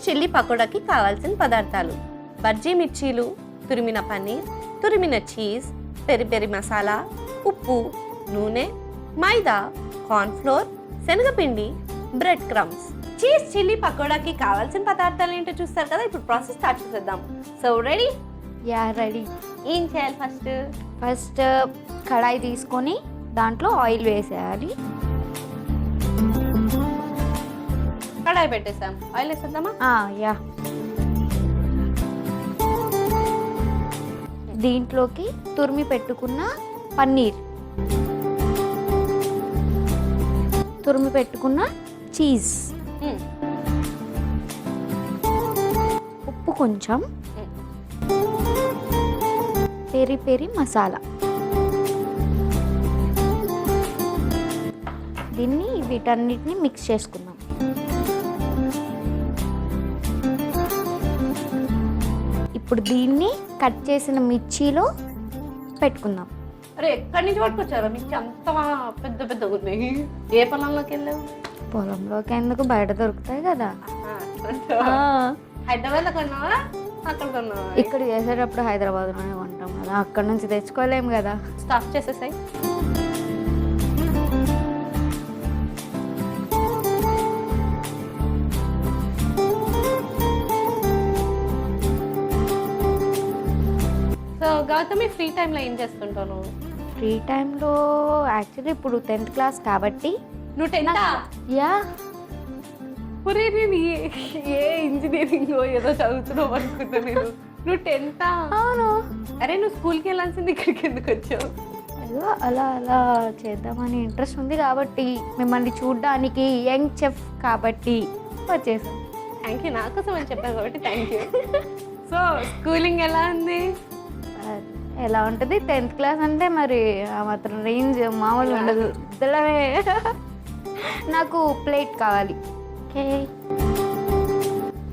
Chilli పకోడాకి కావాల్సిన పదార్థాలు: బజ్జీ మిర్చీలు, తురిమిన పన్నీర్, తురిమిన చీజ్, పెరి పెరి మసాలా, ఉప్పు, నూనె, మైదా, కార్న్ఫ్లోర్, శనగపిండి, బ్రెడ్ క్రమ్స్. చీజ్ చిల్లీ పకోడాకి కావాల్సిన పదార్థాలు ఏంటో చూస్తారు కదా. ఇప్పుడు ప్రాసెస్ స్టార్ట్ చేసేద్దాం. So ready? Yeah ready. ఏం చేయాలి? ఫస్ట్ కడాయి తీసుకొని దాంట్లో ఆయిల్ వేసేయాలి. కడాయి పెట్టేసాం, ఆయిల్ వేసేద్దామా? యా. దీంట్లోకి తురిమి పెట్టుకున్న పన్నీర్, తురిమి పెట్టుకున్న చీజ్, ఉప్పు కొంచెం, పెరి పెరి మసాలా. దీన్ని వీటన్నిటిని మిక్స్ చేసుకుందాం. ఇప్పుడు దీన్ని కట్ చేసిన మిర్చిలో పెట్టుకుందాం. అరే ఎక్కడి నుంచి పట్టుకొచ్చారా మిర్చి అంత పెద్ద పెద్ద ఉన్నాయి? ఏ పొలంలోకి వెళ్ళావు? పొలంలోకి ఎందుకు, బయట దొరుకుతాయి కదా. హైదరాబాద్ లో కొన్నావా, అక్కడ కొన్నావా? ఇక్కడ చేసేటప్పుడు హైదరాబాద్లోనే కొంటాం కదా, అక్కడ నుంచి తెచ్చుకోలేము కదా. స్టాఫ్ చేసేసాయి. సో గౌతమి, ఫ్రీ టైంలో ఏం చేస్తుంటాను? ఫ్రీ టైంలో యాక్చువల్లీ ఇప్పుడు 10th క్లాస్ కాబట్టి. నువ్వు 10th? యా. ఒరే నేను ఏ ఇంజనీరింగ్ ఏదో చదువుతున్నావు అనుకుంటా నేను. నువ్వు 10th? అవును. అరే నువ్వు స్కూల్కి వెళ్ళాల్సింది, ఇక్కడికి ఎందుకు వచ్చావు? ఏదో అలా అలా చేద్దామని ఇంట్రెస్ట్ ఉంది కాబట్టి, మిమ్మల్ని చూడడానికి యంగ్ చెఫ్ కాబట్టి వచ్చేసాం. థ్యాంక్ యూ, నా కోసం అని చెప్పాను కాబట్టి థ్యాంక్ యూ. సో స్కూలింగ్ ఎలా ఉంది? ఎలా ఉంటుంది, 10th క్లాస్ అంటే మరి ఆ మాత్రం రేంజ్ మామూలు ఉండదు. ఇద్దరమే. నాకు ప్లేట్ కావాలి. ఓకే,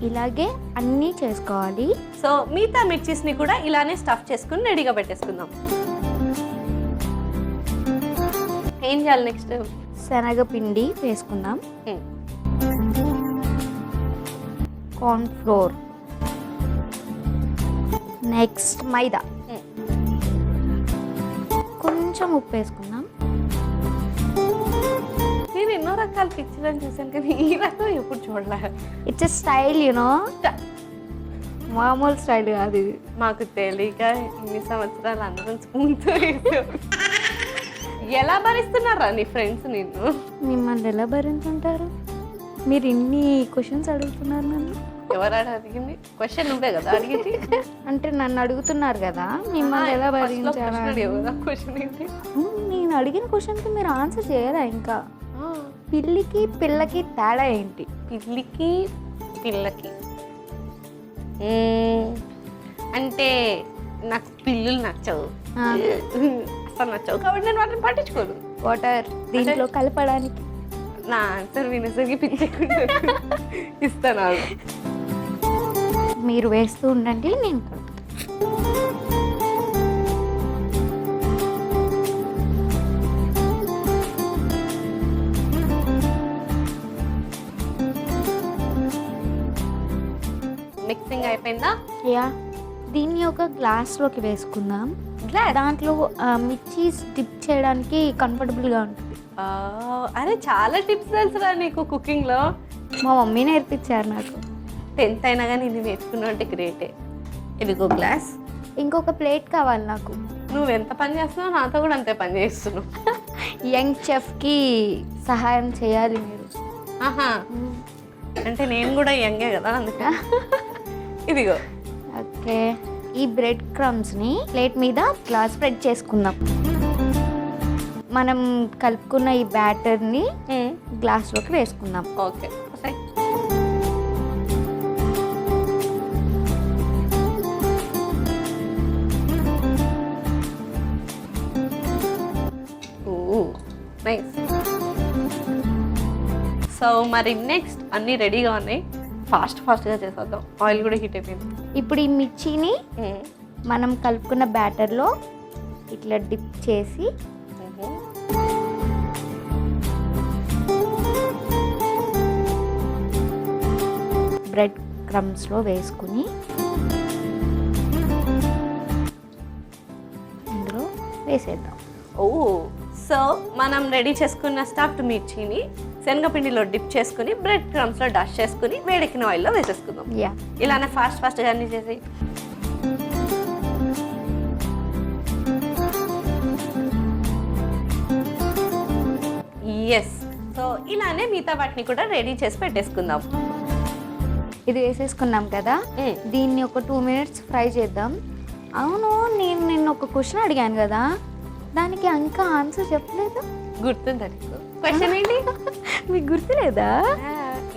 ఇలాగే అన్నీ చేసుకోవాలి. సో మిగతా మిర్చీస్ని కూడా ఇలానే స్టఫ్ చేసుకుని రెడీగా పెట్టేసుకుందాం. ఏం చేయాలి నెక్స్ట్? శనగపిండి వేసుకుందాం, కార్న్ఫ్లోర్, నెక్స్ట్ మైదా, కొంచెం ఉప్పు వేసుకుందాం. నేను ఎన్నో రకాల పిక్చర్లను చూసాను కానీ ఈ రకం ఎప్పుడు చూడలే. ఇట్స్ స్టైల్ యూనో, మామూలు స్టైల్ కాదు ఇది. మాకు తెలియక ఇన్ని సంవత్సరాలు అందరం స్పూన్తో ఎలా భరిస్తున్నారా నీ ఫ్రెండ్స్ నిన్ను? మిమ్మల్ని ఎలా భరించుంటారు? మీరు ఇన్ని క్వశ్చన్స్ అడుగుతున్నారు నన్ను. ఎవరు అడిగింది క్వశ్చన్? నువ్వే కదా అడిగింది. అంటే నన్ను అడుగుతున్నారు కదా, మిమ్మల్ని ఎలా భరించారా? నేను అడిగిన క్వశ్చన్కి మీరు ఆన్సర్ చేయరా? ఇంకా పిల్లికి పిల్లకి తేడా ఏంటి? పిల్లికి పిల్లకి అంటే నాకు పిల్లులు నచ్చవు, అసలు నచ్చవు కాబట్టి నేను వాటిని పట్టించుకోను. వాటర్ దీంట్లో కలపడానికి. నా ఆన్సర్ వినేసరికి పిచ్చకుండా ఇస్తాను. మీరు వేస్తూ ఉండండి, నేను మిక్సింగ్ అయిపోయిందా? యా. దీన్ని ఒక గ్లాస్లోకి వేసుకుందాం. దాంట్లో మిర్చీస్ డిప్ చేయడానికి కంఫర్టబుల్గా ఉంటుంది. అరే చాలా టిప్స్ తెలుసురా నీకు కుకింగ్లో. మా మమ్మీ నేర్పించారు నాకు. 10th అయినా కానీ ఇది నేర్చుకున్నావు అంటే గ్రేటే. ఇదిగో గ్లాస్. ఇంకొక ప్లేట్ కావాలి నాకు. నువ్వు ఎంత పని చేస్తున్నావు నాతో కూడా అంతే పని చేస్తున్నావు. యంగ్ చెఫ్కి సహాయం చేయాలి మీరు. ఆహా, అంటే నేను కూడా యంగే కదా అందుకే. ఇదిగో. ఓకే, ఈ బ్రెడ్ క్రమ్స్ని ప్లేట్ మీద ఇలా స్ప్రెడ్ చేసుకుందాం. మనం కలుపుకున్న ఈ బ్యాటర్ని గ్లాస్లోకి వేసుకుందాం. ఓకే. నైస్. సో మరి నెక్స్ట్ అన్నీ రెడీగా ఉన్నాయి, ఫాస్ట్గా చేసేద్దాం. ఆయిల్ కూడా హీట్ అయిపోయింది. ఇప్పుడు ఈ మిర్చిని మనం కలుపుకున్న బ్యాటర్లో ఇట్లా డిప్ చేసి బ్రెడ్ క్రమ్స్లో వేసుకుని ఇందులో వేసేద్దాం. ఓ, సో మనం రెడీ చేసుకున్న స్టఫ్డ్ మిర్చిని శనగపిండిలో డిప్ చేసుకుని బ్రెడ్ క్రమ్స్లో డస్ట్ చేసుకుని వేడెక్కిన ఆయిల్లో వేసేసుకుందాం. యా, ఇలానే ఫాస్ట్గా అన్ని చేసి. ఎస్, సో ఇలానే మిగతా వాటిని కూడా రెడీ చేసి పెట్టేసుకుందాం. ఇది వేసేసుకున్నాం కదా, దీన్ని ఒక 2 minutes ఫ్రై చేద్దాం. అవును, నేను నిన్న ఒక క్వశ్చన్ అడిగాను కదా, దానికి ఇంకా ఆన్సర్ చెప్పలేదు. గుర్తుందా నీకు? క్వశ్చన్ ఏంటి? మీకు గుర్తులేదా?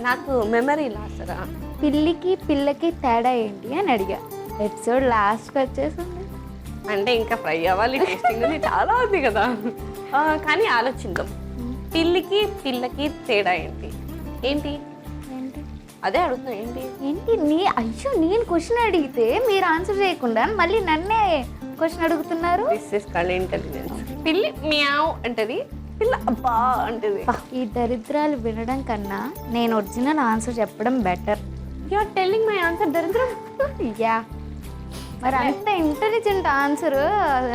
నాకు మెమరీ లాస్ రా. పిల్లికి పిల్లకి తేడా ఏంటి అని అడిగా. ఎపిసోడ్ లాస్ట్కి వచ్చేసింది. అంటే ఇంకా ఫ్రై అవ్వాలి, టేస్టింగ్ ఉంది, చాలా ఉంది కదా. కానీ ఆలోచిద్దాం, పిల్లికి పిల్లకి తేడా ఏంటి? ఏంటి ఏంటి అదే అడుగుతున్నా, ఏంటి ఏంటి అయ్యో, నేను క్వశ్చన్ అడిగితే మీరు ఆన్సర్ చేయకుండా మళ్ళీ నన్నే క్వశ్చన్ అడుగుతున్నారు. దిస్ ఇస్ కల్ ఇంటెలిజెన్స్. పిల్లి మ్యావ్ అంటది, పిల్ల అబ్బా అంటది. ఈ దరిద్రాలు వినడం కన్నా నేను ఒరిజినల్ ఆన్సర్ చెప్పడం better. You are telling my answer దరిద్రం. యా, మరి అంత ఇంటెలిజెంట్ ఆన్సర్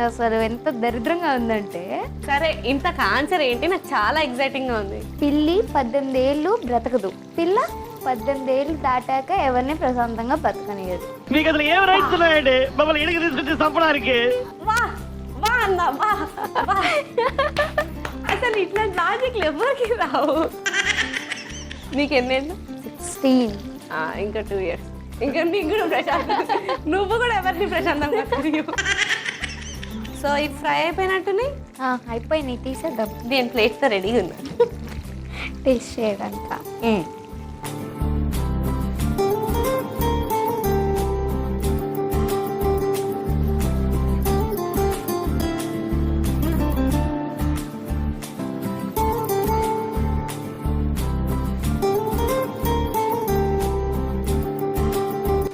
అసలు ఎంత దరిద్రంగా ఉందంటే. సరే, ఇంతకు ఆన్సర్ ఏంటి? నాకు చాలా ఎక్సైటింగ్ గా ఉంది. పిల్లి 18 ఏళ్ళు బ్రతకదు, పిల్ల 18 ఏళ్ళు దాటాక ఎవరిని ప్రశాంతంగా బతకనియదు. మీకు అసలు ఏం రైట్స్ ఉన్నాయండి మమ్మల్ని ఎడికి తీసుకొచ్చి చంపడానికి? వా వా అన్న వా వా. అసలు ఇట్లా లాజిక్లు ఎవరికి రావు. నీకు ఎన్నేళ్ళు? 16. ఇంకా 2 years. ఇంకా నీకు కూడా ప్రశాంతం, నువ్వు కూడా ఎవరిని ప్రశాంతంగా బతకనివ్వు. సో ఇది ఫ్రై అయిపోయినట్టున్నాయి, అయిపోయినాయి, తీసేద్దాం. నేను ప్లేట్తో రెడీగా ఉన్నా టేస్ట్ చేయడానికి.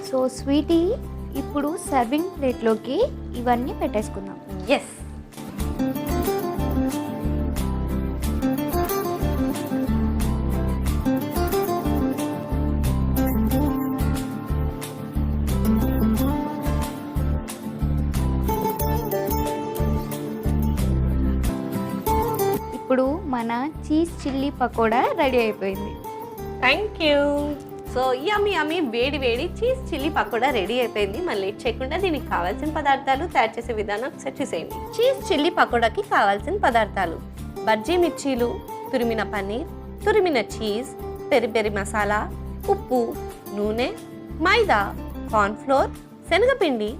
సో స్వీటీ, ఇప్పుడు సర్వింగ్ ప్లేట్లోకి ఇవన్నీ పెట్టేసుకుందాం. ఎస్. ఇప్పుడు మన చీజ్ చిల్లీ పకోడా రెడీ అయిపోయింది. Thank you. సో యమ్మీ యమ్మీ వేడి వేడి చీజ్ చిల్లీ పకోడా రెడీ అయిపోయింది. మళ్ళీ లేట్ చేయకుండా దీనికి కావాల్సిన పదార్థాలు తయారు చేసే విధానం ఒకసారి చూసేయండి. చీజ్ చిల్లీ పకోడాకి కావాల్సిన పదార్థాలు: బజ్జీ మిర్చీలు, తురిమిన పన్నీర్, తురిమిన చీజ్, పెరి పెరి మసాలా, ఉప్పు, నూనె, మైదా, కార్న్ఫ్లోర్, శనగపిండి,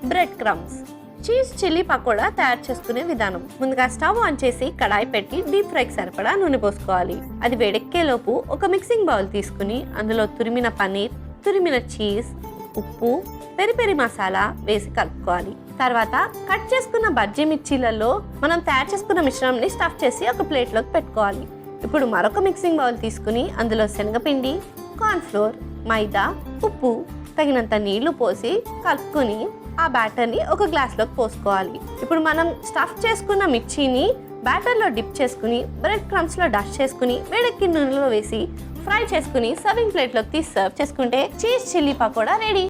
bread crumbs. Cheese chilli pakoda తయారు చేసుకునే విధానం: ముందుగా స్టవ్ ఆన్ చేసి కడాయి పెట్టి డీప్ ఫ్రైకి సరిపడా నూనె పోసుకోవాలి. అది వేడెక్కేలోపు ఒక మిక్సింగ్ బౌల్ తీసుకుని అందులో తురిమిన పన్నీర్, తురిమిన చీజ్, ఉప్పు, పెరి పెరి మసాలా వేసి కలుపుకోవాలి. తర్వాత కట్ చేసుకున్న బజ్జీ మిర్చీలలో మనం తయారు చేసుకున్న మిశ్రమంని స్టఫ్ చేసి ఒక ప్లేట్లోకి పెట్టుకోవాలి. ఇప్పుడు మరొక మిక్సింగ్ బౌల్ తీసుకుని అందులో శనగపిండి, కార్న్ఫ్లోర్, మైదా, ఉప్పు, తగినంత నీళ్లు పోసి కలుపుకొని ఆ బ్యాటర్ని ఒక గ్లాస్లోకి పోసుకోవాలి. ఇప్పుడు మనం స్టఫ్ చేసుకున్న మిర్చిని బ్యాటర్లో డిప్ చేసుకుని బ్రెడ్ క్రమ్స్లో డస్ట్ చేసుకుని వేడెక్కిన నూనెలో వేసి ఫ్రై చేసుకుని సర్వింగ్ ప్లేట్లోకి తీసి సర్వ్ చేసుకుంటే చీజ్ చిల్లీ పకోడా రెడీ.